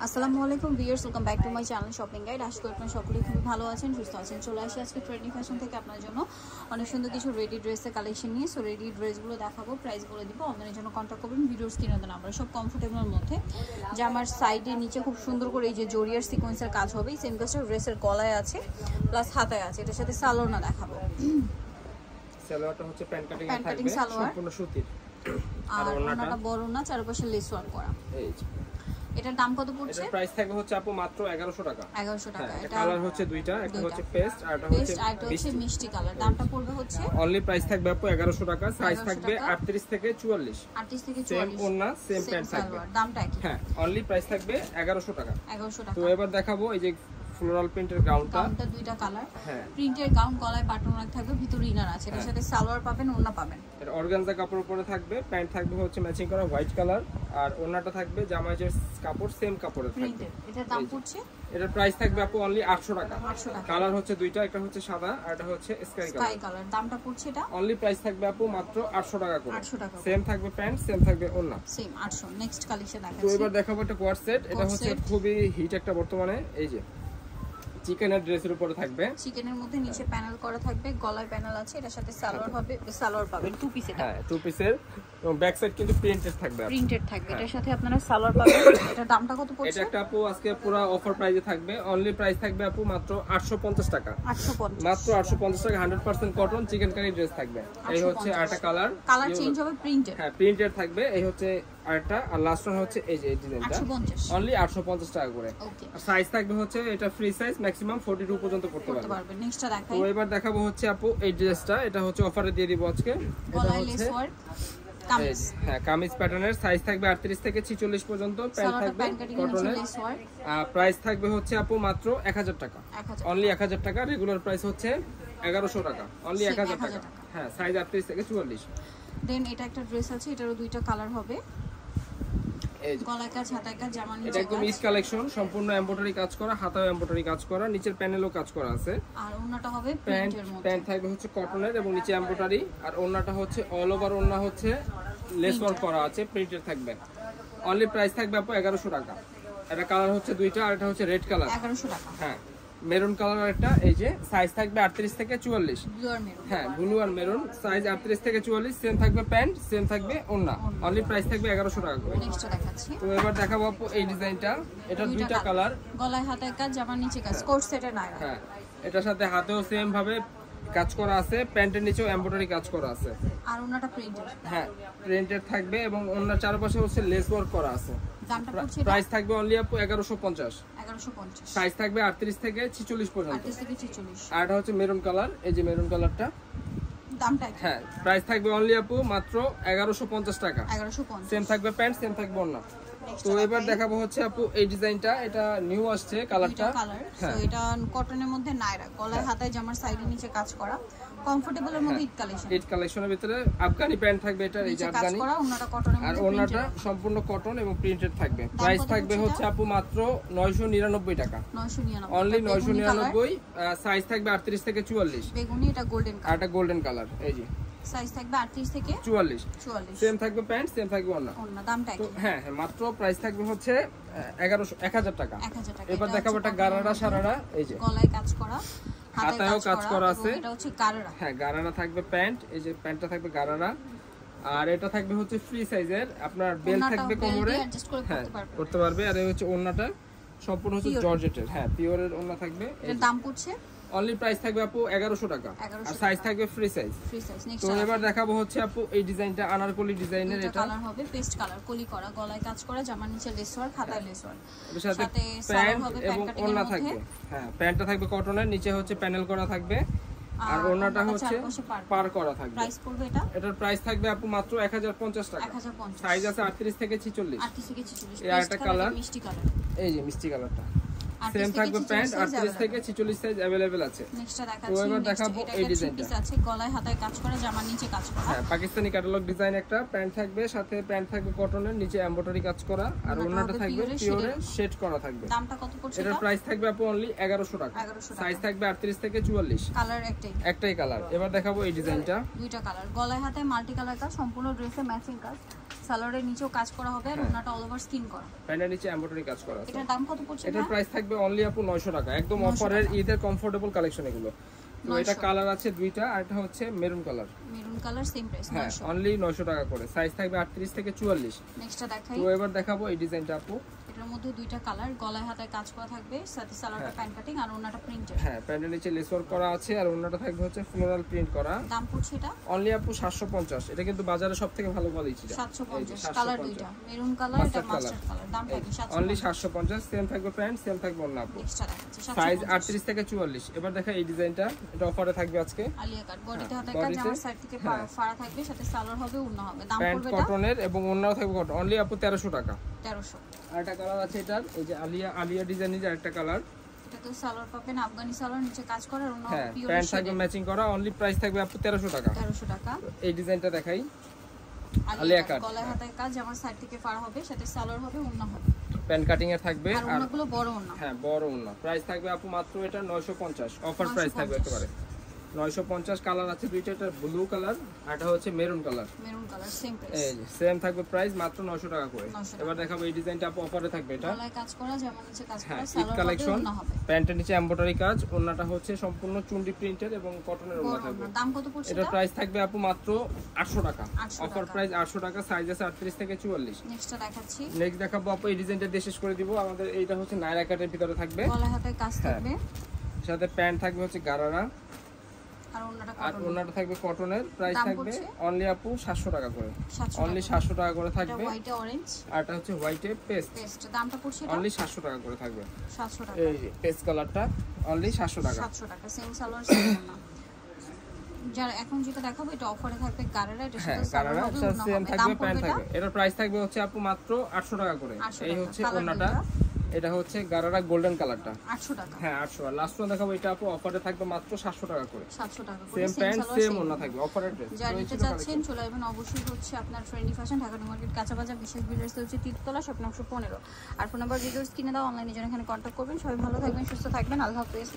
আসসালামু আলাইকুম viewers, welcome back to my channel shopping guide. আশা করি আপনারা সকলেই খুবই ভালো আছেন, সুস্থ আছেন। চলে আসি আজকে ট্রেন্ডিং ফ্যাশন থেকে আপনার জন্য অনেক সুন্দর কিছু রেডি ড্রেসের কালেকশন নিয়ে। সো রেডি ড্রেসগুলো দেখাবো, প্রাইস বলে দিব। অনলাইনের জন্য কন্ট্যাক্ট করবেন, ভিডিওর স্ক্রিনে দেন আমরা সব কমফোর্টেবলের মধ্যে। যে আমার সাইডের নিচে খুব সুন্দর করে এই যে জরিয়ার সিকোয়েন্সের কাজ হবে, সেম কাজটা ড্রেসের গলায় আছে প্লাস হাতায় আছে। এটার সাথে সালোয়ার না দেখাবো, সালোয়ারটা হচ্ছে প্যান্ট কাটিং সালোয়ার সম্পূর্ণ সুতির, আর ওনাটা বড় না, চারপাশে লেস ওয়ার্ক করা। এই যে এটার দাম কত পড়ছে? এটার প্রাইস থাকবে হচ্ছে আপু মাত্র 1100 টাকা। 1100 টাকা। এটা কালার হচ্ছে দুইটা, একটা হচ্ছে পেস্ট আর একটা হচ্ছে মিষ্টি কালার। দামটা পড়বে হচ্ছে অনলি প্রাইস থাকবে আপু 1100 টাকা। সাইজ থাকবে 38 থেকে 44। 38 থেকে 44। সেম ওন্না সেম প্যান্ট থাকবে, দামটা একই। হ্যাঁ, অনলি প্রাইস থাকবে 1100 টাকা। 1100 টাকা। তো এবার দেখাবো এই যে ফ্লোরাল প্রিন্টের গাউনটা দুইটা কালার। হ্যাঁ, প্রিন্টের গাউন, গলায় বাটন রাখ থাকবে, ভিতরে ইনার আছে। এর সাথে সালোয়ার পাবেন, ওন্না পাবেন। এটা অর্গানজা কাপড়ের উপরে থাকবে, প্যান্ট থাকবে হচ্ছে ম্যাচিং করা হোয়াইট কালার, আর ওন্নাটা থাকবে জামাইজের কাপড় সেম কাপড়ের থাকবে। এটার দাম পড়ছে, এটার প্রাইস থাকবে আপু অনলি 800 টাকা। 800 টাকা। কালার হচ্ছে দুইটা, একটা হচ্ছে সাদা আর একটা হচ্ছে স্কাই কালার। দামটা পড়ছে এটা অনলি প্রাইস থাকবে আপু মাত্র 800 টাকা করে। 800 টাকা। সেম থাকবে প্যান্ট, সেম থাকবে ওন্না, সেম 800। নেক্সট কালেকশন দেখাচ্ছি। তো এবার দেখাবো একটা কোয়ার্ড সেট। এটা হচ্ছে খুবই হিট একটা বর্তমানে। এই যে চিকেনের ড্রেসের উপরে থাকবে, চিকেনের মধ্যে নিচে প্যানেল করা থাকবে, গলায় প্যানেল আছে। এটার সাথে সালোয়ার হবে, সালোয়ার পাবেন টু পিস। এটা হ্যাঁ, টু পিসের এবং ব্যাক সাইড কিন্তু প্রিন্টেড থাকবে, প্রিন্টেড থাকবে। এটার সাথে আপনারা সালোয়ার পাবেন। এটার দামটা কত পড়ছে? এটা একটা আপু আজকে পুরো অফার প্রাইসে থাকবে। অনলি প্রাইস থাকবে আপু মাত্র 850 টাকা। 850 মাত্র 850 টাকা। 100% কটন চিকেন কারি ড্রেস থাকবে। এই হচ্ছে আরেকটা কালার চেঞ্জ হবে, প্রিন্টেড। হ্যাঁ, প্রিন্টেড থাকবে। এই হচ্ছে আরেকটা, আর লাস্ট ওয়ান হচ্ছে এই যে ডিজাইনটা 850 অনলি 850 টাকা করে। আর সাইজ থাকবে হচ্ছে এটা ফ্রি সাইজ, ম্যাক্সিমাম 42 পর্যন্ত করতে পারবে। নেক্সটটা দেখাই। তো এবার দেখাবো হচ্ছে আপু এই ড্রেসটা। এটা হচ্ছে অফারে দিয়ে দিব আজকে। এটা হচ্ছে কামিজ, হ্যাঁ, কামিজ প্যাটার্নের। সাইজ থাকবে 38 থেকে 46 পর্যন্ত। প্যান্ট থাকবে কটনের। প্রাইস থাকবে হচ্ছে আপু মাত্র 1000 টাকা। অনলি 1000 টাকা। রেগুলার প্রাইস হচ্ছে 1100 টাকা। অনলি 1000 টাকা। হ্যাঁ, সাইজ 38 থেকে 44। দেন এটা একটা ড্রেস আছে, এটারও দুইটা কালার হবে। গলায় কাজ, হাতায় কাজ, জামা নিচে এটা একদম ইজ কালেকশন, সম্পূর্ণ এমব্রয়ডারি কাজ করা, হাতায় এমব্রয়ডারি কাজ করা, নিচের প্যানেলও কাজ করা আছে। আর ওন্নাটা হবে প্রিন্টের মধ্যে। প্যান্ট থাকবে হচ্ছে কটনের এবং নিচে এমব্রয়ডারি, আর ওন্নাটা হচ্ছে অল ওভার ওন্না হচ্ছে লেস ওয়ার্ক করা আছে, প্রিন্টেড থাকবে। অনলি প্রাইস থাকবে আপু 1100 টাকা। এটা কালার হচ্ছে দুইটা, আর এটা হচ্ছে রেড কালার। 1100 টাকা। হ্যাঁ, মেরুন কালার একটা। এই যে সাইজ থাকবে 38 থেকে 44। ব্লু আর মেরুন। হ্যাঁ, ব্লু আর মেরুন। সাইজ 38 থেকে 44। সেম থাকবে প্যান্ট, সেম থাকবে ওন্না। অনলি প্রাইস থাকবে 1100 টাকা করে। নেক্সট দেখাচ্ছি। তো এবার দেখাবো আপু এই ডিজাইনটা। এটা দুইটা কালার, গলায় হাতায় কাজ, জামা নিচে কাজ, কোট সেটের নায়রা। হ্যাঁ, এটার সাথে হাতেও সেম ভাবে কাজ করা আছে, প্যান্টের নিচেও এমব্রয়ডারি কাজ করা আছে, আর ওন্নাটা প্রিন্টেড। হ্যাঁ, প্রিন্টেড থাকবে এবং ওন্নার চারপাশে হচ্ছে লেস ওয়ার্ক করা আছে। দামটা পড়ছে, প্রাইস থাকবে অনলি আপু 1150। 1150। সাইজ থাকবে 38 থেকে 46 পর্যন্ত। 38 থেকে 46। আর এটা হচ্ছে মেরুন কালার। এই যে মেরুন কালারটা, দামটা হ্যাঁ, প্রাইস থাকবে অনলি আপু মাত্র 1150 টাকা। 1150। সেম থাকবে প্যান্ট, সেম থাকবে ওন্না। তো এবার দেখাবো হচ্ছে আপু এই ডিজাইনটা। এটা নিউ আসছে কালারটা। হ্যাঁ, এটা কটনের মধ্যে নায়রা, গলায় হাতায় জামার সাইডে নিচে কাজ করা, কমফোর্টেবলের মধ্যে ঈদ কালেকশন। ঈদ কালেকশনের ভিতরে আফগানি প্যান্ট থাকবে। এটা এই যে আফগানি, আর ওন্নাটা সম্পূর্ণ কটন এবং প্রিন্টেড থাকবে। প্রাইস থাকবে হচ্ছে আপু মাত্র 999 টাকা। 999 অনলি 999। সাইজ থাকবে 38 থেকে 44। বেগুনি, এটা গোল্ডেন কালার। আর এটা গোল্ডেন কালার। এই যে সাইজ থাকবে 38 থেকে 44। 44। সেম থাকবে প্যান্ট, সেম থাকবে ওন্না। দামটা কি? হ্যাঁ, মাত্র প্রাইস থাকবে হচ্ছে 1000 টাকা। 1000 টাকা। এবার দেখাবো একটা গারারা সারারা। এই যে গলায় কাজ করা, হাতায়ও কাজ করা আছে। এটা হচ্ছে গারারা। হ্যাঁ, গারারা থাকবে প্যান্ট। এই যে প্যান্টটা থাকবে গারারা, আর এটা থাকবে হচ্ছে ফ্রি সাইজের। আপনার বেল থাকবে কোমরে, হ্যাঁ, করতে পারবে। আর এই হচ্ছে ওন্নাটা সম্পূর্ণ হচ্ছে জর্জেটের, হ্যাঁ, পিওরের ওন্না থাকবে। এর দাম পড়ছে অনলি প্রাইস থাকবে আপু 1100 টাকা। আর সাইজ থাকবে ফ্রি সাইজ। তো এবার দেখাবো হচ্ছে আপু এই ডিজাইনটা, আনারকলি ডিজাইনের। এটা কালার হবে পেস্ট কালার, কলি করা, গলায় কাজ করা, জামার নিচে লেস ওয়ার্ক, হাতায় লেস ওয়ার্ক। এর সাথে প্যান্ট এবং ওন্না থাকবে। হ্যাঁ, প্যান্টটা থাকবে কটনের, নিচে হচ্ছে প্যানেল করা থাকবে, আর ওন্নাটা হচ্ছে পার করা থাকবে। প্রাইস পড়বে এটা? এটার প্রাইস থাকবে আপু মাত্র 1050 টাকা। 1050। সাইজ আছে 38 থেকে 46। 38 থেকে 46। এই আরেকটা কালার, মিষ্টি কালার। এই যে মিষ্টি কালারটা। সেম থাকবে প্যান্ট, 38 থেকে 46 সাইজ अवेलेबल আছে। নেক্সটটা দেখাচ্ছি। তো এবার দেখাবো এই ডিজাইনটা। আছে গলায় হাতায় কাজ করা, জামার নিচে কাজ করা। হ্যাঁ, পাকিস্তানি ক্যাটালগ ডিজাইন একটা। প্যান্ট থাকবে, সাথে প্যান্ট থাকবে কটনের, নিচে এমব্রয়ডারি কাজ করা, আর ওন্নাটা থাকবে পিওরে শেড করা থাকবে। দামটা কত পড়ছে? এটার প্রাইস থাকবে আপু অনলি 1100 টাকা। সাইজ থাকবে 38 থেকে 44। কালার একটাই কালার। এবার দেখাবো এই ডিজাইনটা। দুইটা কালার, গলায় হাতায় মাল্টি কালার কাজ, সম্পূর্ণ ড্রেসে ম্যাচিং কাজ। সালোয়ারের নিচেও কাজ করা হবে আর ওনাটা অল ওভার স্কিন করা, প্যান্টের নিচে এমব্রয়ডারি কাজ করা আছে। এটার দাম কত পড়ছে? এটার প্রাইস থাকবে অনলি আপু 900 টাকা, একদম অফারের ঈদের কমফোর্টেবল কালেকশন এগুলো। তো এটা কালার আছে দুইটা, আর এটা হচ্ছে maroon colour. Maroon colour same price 900, only 900 টাকা করে। সাইজ থাকবে 38 থেকে 44। নেক্সটটা দেখাই। তো এবার দেখাবো এই ডিজাইনটা আপু। এটার মধ্যে দুইটা কালার, গলায় হাতায় কাজ করা থাকবে, সাথে সালোয়ারটা প্যান্ট কাটিং আর ওনাটা প্রিন্টেড। প্যান্টের নিচে লেস ওয়ার্ক করা আছে আর ওনাটা থাকবে হচ্ছে ফ্লোরাল প্রিন্ট করা। দাম পড়ছে এটা অনলি আপু 750। এটা কিন্তু বাজারে সবথেকে ভালো কোয়ালিটি। 750 কালার দুইটা, মেরুন কালার এটা মাস্টার্ড কালার। দাম থাকবে 750, অনলি 750। সেম থাকবে প্যান্ট, সেম থাকবে ওন্না আপু। নেক্সটটা দেখাচ্ছি সাইজ 38 থেকে 44। এবার দেখা এই ডিজাইনটা, এটা অফারে থাকবে আজকে। আলিয়া কাট, বডিতে হাতায় কাজ, জামার সাইড থেকে ফাড়া থাকবে, সাথে সালোয়ার হবে, ওন্না হবে। দাম প্যান্ট পড়বে এটা কটনের এবং ওন্নাও থাকবে কটন। অনলি আপু 1300 টাকা। 1300। আরেকটা কালার আছে এটার, এই যে আলিয়া ডিজাইনের আরেকটা কালার। এটা তো সালোয়ার পাবেন আফগানি সালোয়ার, নিচে কাজ করা আর ওন্না পিওর প্যান্ট থাকবে ম্যাচিং করা। অনলি প্রাইস থাকবে আপু 1300 টাকা। 1300 টাকা। এই ডিজাইনটা দেখাই, আলিয়া কাট, গলায় হাতায় কাজ, জামার সাইড থেকে ফাড়া হবে, সাথে সালোয়ার হবে, ওন্না হবে, প্যান্ট কাটিং এর থাকবে আর ওন্নাগুলো বড় ওন্না। বড় ওন্না। প্রাইস থাকবে আপু মাত্র এটা 950। অফার প্রাইস থাকবে একেবারে 950। কালার আছে দুইটা, এটা ব্লু কালার আর এটা হচ্ছে maroon colour. Maroon colour same price, এই যে সেম থাকবে প্রাইস মাত্র 900 টাকা করে। এবার দেখাবো এই ডিজাইনটা আপু অফারে থাকবে। এটা গলায় কাজ করা, যেমন নিচে কাজ করা, ঈদ সালোয়ার কালেকশন। ওন্না হবে, প্যান্টের নিচে এমব্রয়ডারি কাজ, ওন্নাটা হচ্ছে সম্পূর্ণ চুন্ডি প্রিন্টেড এবং কটনের ওন্না থাকবে। দাম কত পড়ছে? এটা প্রাইস থাকবে আপু মাত্র 800 টাকা। 800 অফার প্রাইস 800 টাকা। সাইজ আছে 38 থেকে 44। নেক্সটটা দেখাচ্ছি। নেক্সট দেখাবো আপু এই ডিজাইনটা দিয়ে শেষ করে দিব। আমাদের এইটা হচ্ছে নায়রা কাটের ভিতরে থাকবে, গলায় হাতায় কাজ থাকবে, সাথে প্যান্ট থাকবে হচ্ছে গারারা আর ওন্নাটা আর কটন। ওন্নাটা থাকবে কটনের। প্রাইস থাকবে অনলি আপু 700 টাকা করে। 700 অনলি 700 টাকা করে এটা থাকবে। হোয়াইটে অরেঞ্জ আর এটা হচ্ছে হোয়াইটে পেস্ট। পেস্ট, দামটা পড়ছে এটা অনলি 700 টাকা করে থাকবে। 700 টাকা। এই যে পেস্ট কালারটা অনলি 700 টাকা। 700 টাকা সেম সালোয়ার সেম ওন্না। যারা এখন যেটা দেখাবো এটা অফারে থাকবে গারারা, এটা সাথে সালোয়ার গারারা হবে, ওন্না সেম হবে। দাম থাকবে, পড়বে প্যান্ট এটা থাকবে। এটার প্রাইস থাকবে হচ্ছে আপু মাত্র 800 টাকা করে। এই হচ্ছে ওন্নাটা, এটা হচ্ছে গারারা গোল্ডেন কালারটা। 800 টাকা। 800। আর লাস্ট ওয়ান দেখাবো, এটা আপু অফারে থাকবে মাত্র 700 টাকা করে। 700 টাকা করে সেম প্যান্ট সেম ওন্না থাকবে, অফারের ড্রেস। যারা নিতে চাচ্ছেন চলে আসবেন অবশ্যই হচ্ছে আপনার trendy fashion, Dhaka new market কাঁচা বাজার, বিশেষ বিল্ডার্স হচ্ছে তিনতলা, শপ নম্বর 15। আর ফোন নাম্বার ভিডিওস কিনে দাও, অনলাইনে জন্য এখানে কন্ট্যাক্ট করবেন। সবাই ভালো থাকবেন, সুস্থ থাকবেন, আল্লাহ হাফেজ।